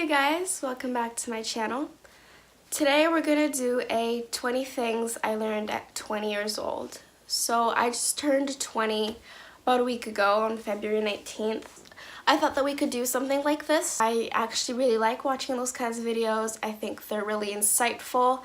Hey guys, welcome back to my channel. Today we're gonna do a 20 things I learned at 20 years old. So I just turned 20 about a week ago on February 19th. I thought that we could do something like this. I actually really like watching those kinds of videos. I think they're really insightful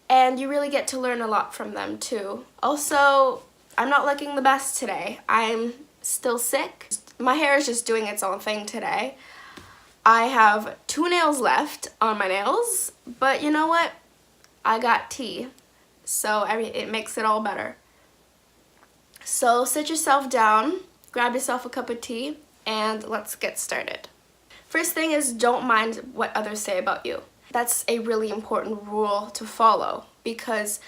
and you really get to learn a lot from them too. Also, I'm not looking the best today. I'm still sick. My hair is just doing its own thing today. I have 2 nails left on my nails, but you know what? I got tea, so it makes it all better. So sit yourself down, grab yourself a cup of tea, and let's get started. First thing is, don't mind what others say about you. That's a really important rule to follow because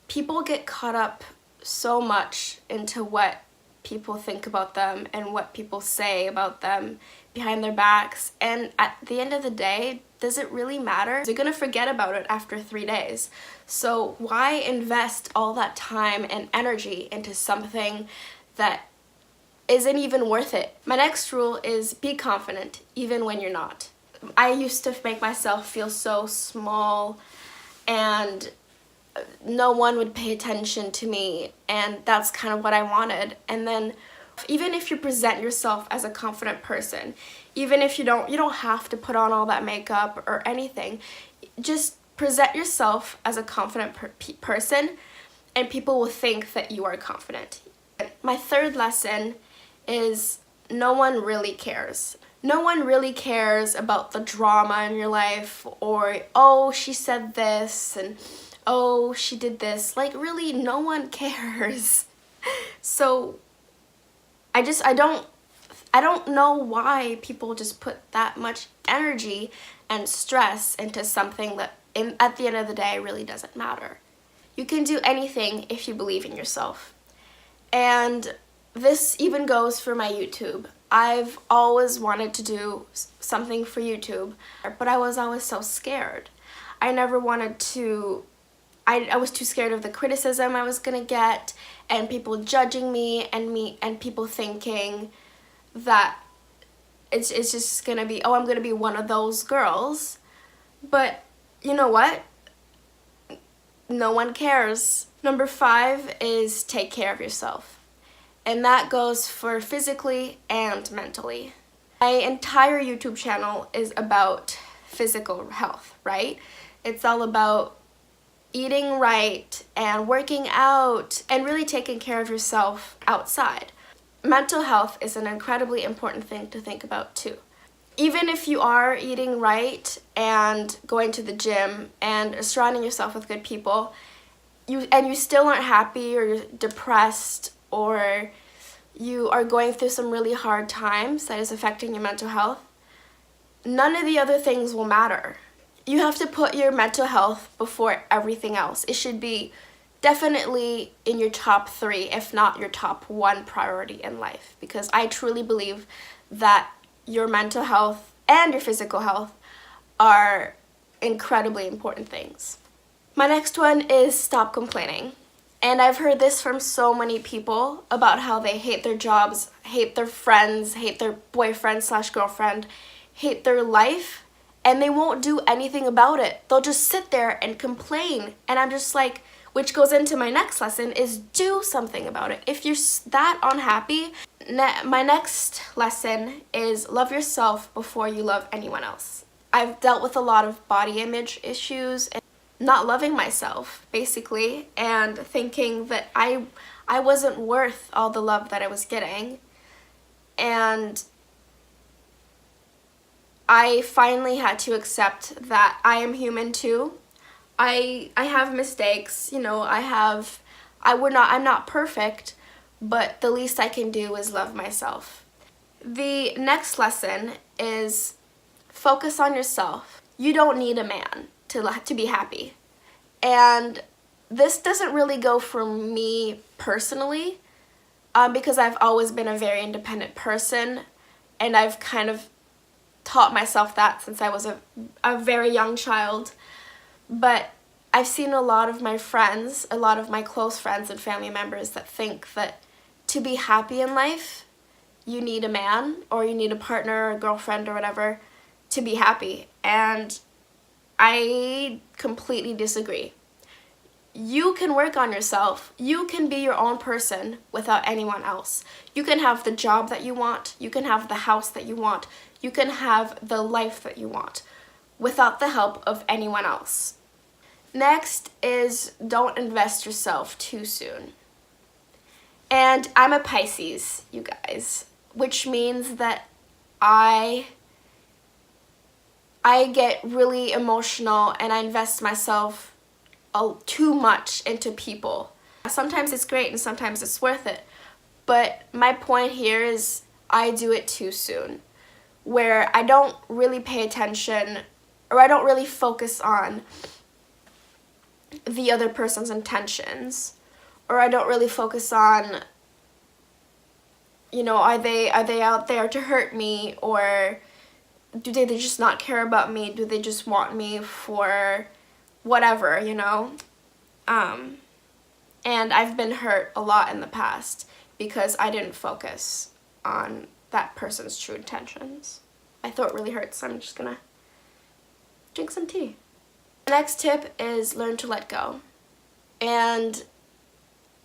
people get caught up so much into what people think about them and what people say about them behind their backs, and at the end of the day, does it really matter? You're gonna forget about it after 3 days. So why invest all that time and energy into something that isn't even worth it? My next rule is be confident even when you're not. I used to make myself feel so small and no one would pay attention to me, and that's kind of what I wanted. And then even if you present yourself as a confident person, even if you don't have to put on all that makeup or anything, just present yourself as a confident person and people will think that you are confident. My third lesson is no one really cares. No one really cares about the drama in your life, or oh, she said this and oh, she did this. Like, really, no one cares. So I don't know why people just put that much energy and stress into something that at the end of the day really doesn't matter. You can do anything if you believe in yourself. And this even goes for my YouTube. I've always wanted to do something for YouTube, but I was always so scared. I never wanted to. I was too scared of the criticism I was gonna get and people judging me and people thinking that it's just gonna be, oh, I'm gonna be one of those girls. But you know what? No one cares. Number 5 is take care of yourself. And that goes for physically and mentally. My entire YouTube channel is about physical health, right? It's all about eating right and working out and really taking care of yourself outside. Mental health is an incredibly important thing to think about too. Even if you are eating right and going to the gym and surrounding yourself with good people, you still aren't happy or you're depressed or you are going through some really hard times that is affecting your mental health, none of the other things will matter. You have to put your mental health before everything else. It should be definitely in your top 3, if not your top 1 priority in life, because I truly believe that your mental health and your physical health are incredibly important things. My next one is stop complaining. And I've heard this from so many people about how they hate their jobs, hate their friends, hate their boyfriend/girlfriend, hate their life, and they won't do anything about it. They'll just sit there and complain. And I'm just like, which goes into my next lesson, is do something about it. If you're that unhappy, my next lesson is love yourself before you love anyone else. I've dealt with a lot of body image issues and not loving myself, basically, and thinking that I wasn't worth all the love that I was getting. And I finally had to accept that I am human too. I have mistakes, you know, I'm not perfect, but the least I can do is love myself. The next lesson is focus on yourself. You don't need a man to be happy. And this doesn't really go for me personally, because I've always been a very independent person and I've kind of taught myself that since I was a very young child. But I've seen a lot of my friends, a lot of my close friends and family members that think that to be happy in life, you need a man or you need a partner or a girlfriend or whatever to be happy, and I completely disagree. You can work on yourself. You can be your own person without anyone else. You can have the job that you want. You can have the house that you want. You can have the life that you want without the help of anyone else. Next is don't invest yourself too soon. And I'm a Pisces, you guys, which means that I get really emotional and I invest myself too much into people. Sometimes it's great and sometimes it's worth it, but my point here is I do it too soon, where I don't really pay attention or I don't really focus on the other person's intentions, or I don't really focus on, you know, are they out there to hurt me, or do they just not care about me? Do they just want me for whatever, you know? And I've been hurt a lot in the past because I didn't focus on that person's true intentions. My throat really hurts, so I'm just gonna drink some tea. The next tip is learn to let go. And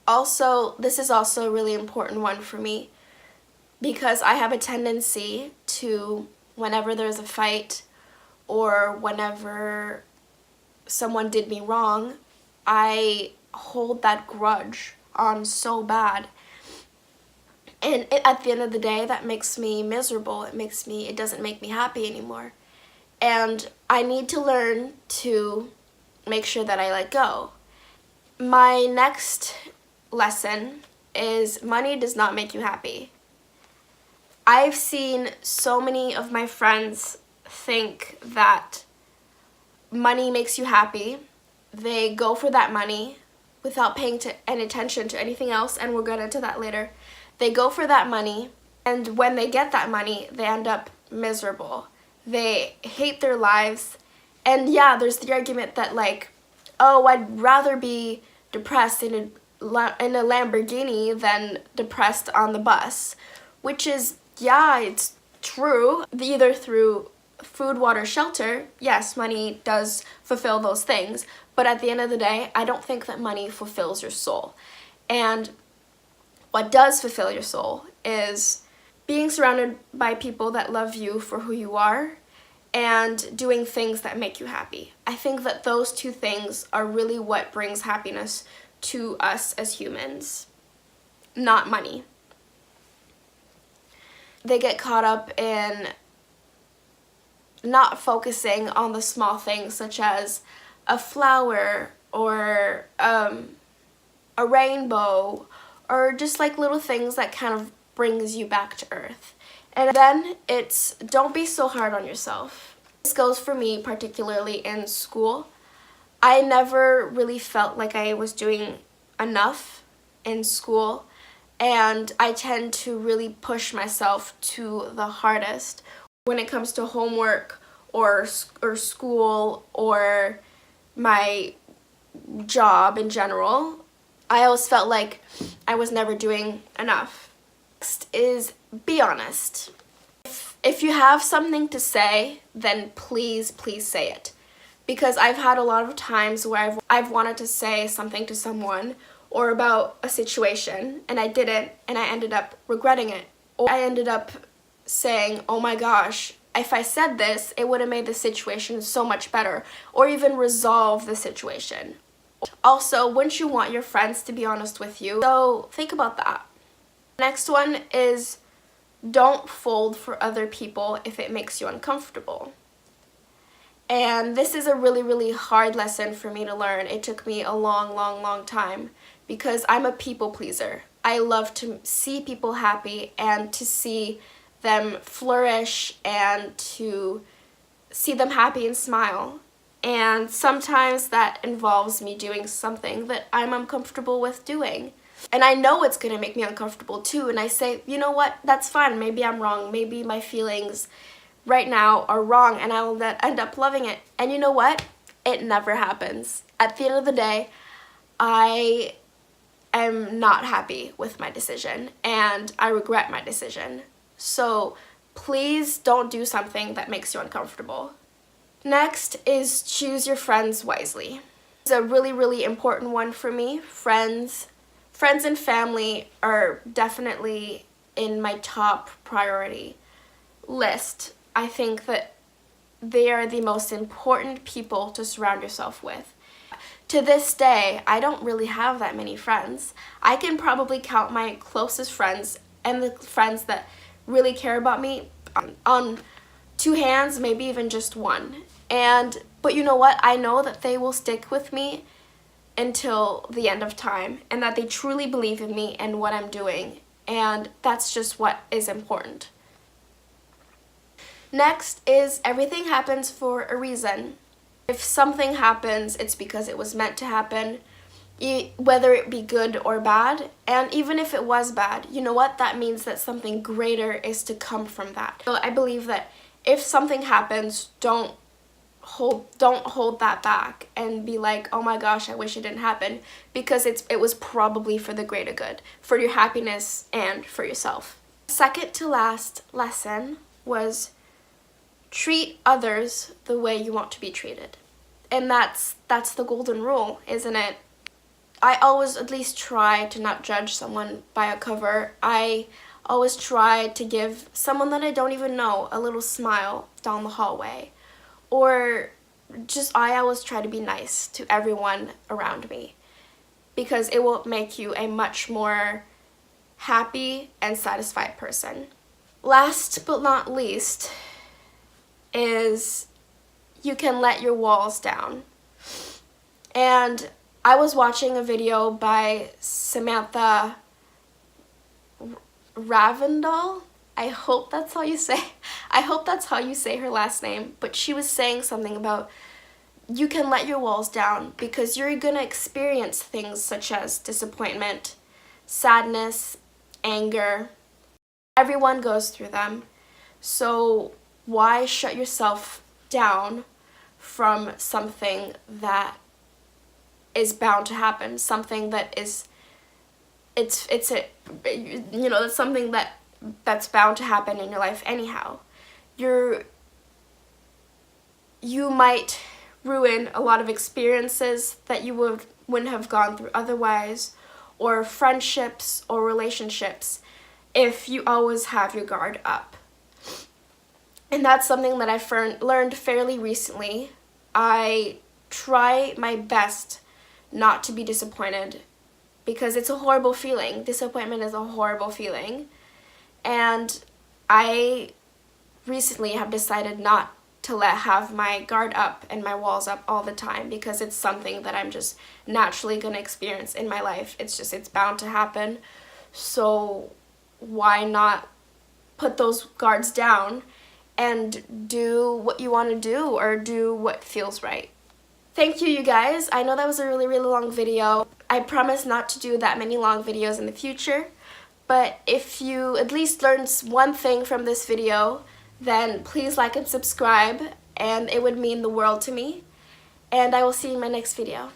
also, this is also a really important one for me because I have a tendency to, whenever there's a fight or whenever someone did me wrong, I hold that grudge on so bad. And at the end of the day, that makes me miserable. It doesn't make me happy anymore. And I need to learn to make sure that I let go. My next lesson is money does not make you happy. I've seen so many of my friends think that money makes you happy. They go for that money without paying any attention to anything else, and we'll get into that later. They go for that money, and when they get that money, they end up miserable. They hate their lives, and yeah, there's the argument that like, oh, I'd rather be depressed in a Lamborghini than depressed on the bus, which is, yeah, it's true. Either through food, water, shelter, yes, money does fulfill those things, but at the end of the day, I don't think that money fulfills your soul. And what does fulfill your soul is being surrounded by people that love you for who you are and doing things that make you happy. I think that those two things are really what brings happiness to us as humans, not money. They get caught up in not focusing on the small things such as a flower or a rainbow, or just like little things that kind of brings you back to earth. And then it's don't be so hard on yourself. This goes for me particularly in school. I never really felt like I was doing enough in school, and I tend to really push myself to the hardest when it comes to homework or school or my job in general. I always felt like I was never doing enough. Next is be honest. If you have something to say, then please say it. Because I've had a lot of times where I've wanted to say something to someone or about a situation and I didn't, and I ended up regretting it. Or I ended up saying, oh my gosh, if I said this, it would have made the situation so much better, or even resolve the situation. Also, wouldn't you want your friends to be honest with you? So think about that. Next one is don't fold for other people if it makes you uncomfortable. And this is a really hard lesson for me to learn. It took me a long time because I'm a people pleaser. I love to see people happy and to see them flourish and to see them happy and smile. And sometimes that involves me doing something that I'm uncomfortable with doing. And I know it's gonna make me uncomfortable too, and I say, you know what, that's fine, maybe I'm wrong, maybe my feelings right now are wrong and I will end up loving it. And you know what? It never happens. At the end of the day, I am not happy with my decision and I regret my decision. So please don't do something that makes you uncomfortable. Next is choose your friends wisely. It's a really, really important one for me. Friends and family are definitely in my top priority list. I think that they are the most important people to surround yourself with. To this day, I don't really have that many friends. I can probably count my closest friends and the friends that really care about me on two hands, maybe even just one. But you know what? I know that they will stick with me until the end of time, and that they truly believe in me and what I'm doing, and that's just what is important. Next is everything happens for a reason. If something happens, it's because it was meant to happen, whether it be good or bad. And even if it was bad, you know what? That means that something greater is to come from that. So I believe that if something happens, don't hold that back and be like, oh my gosh, I wish it didn't happen, because it was probably for the greater good, for your happiness and for yourself. Second to last lesson was treat others the way you want to be treated. And that's the golden rule, isn't it? I always at least try to not judge someone by a cover. I always try to give someone that I don't even know a little smile down the hallway. Or I always try to be nice to everyone around me, because it will make you a much more happy and satisfied person. Last but not least is you can let your walls down. And I was watching a video by Samantha Ravindal. I hope that's how you say her last name, but she was saying something about you can let your walls down because you're gonna experience things such as disappointment, sadness, anger. Everyone goes through them. So why shut yourself down from something that is bound to happen, something that is that's something that's bound to happen in your life anyhow. You might ruin a lot of experiences that you wouldn't have gone through otherwise, or friendships or relationships, if you always have your guard up. And that's something that I've learned fairly recently. I try my best not to be disappointed, because it's a horrible feeling. Disappointment is a horrible feeling. And I recently have decided not to have my guard up and my walls up all the time, because it's something that I'm just naturally going to experience in my life. It's bound to happen. So why not put those guards down and do what you want to do, or do what feels right? Thank you, you guys. I know that was a really, really long video. I promise not to do that many long videos in the future. But if you at least learned one thing from this video, then please like and subscribe, and it would mean the world to me. And I will see you in my next video.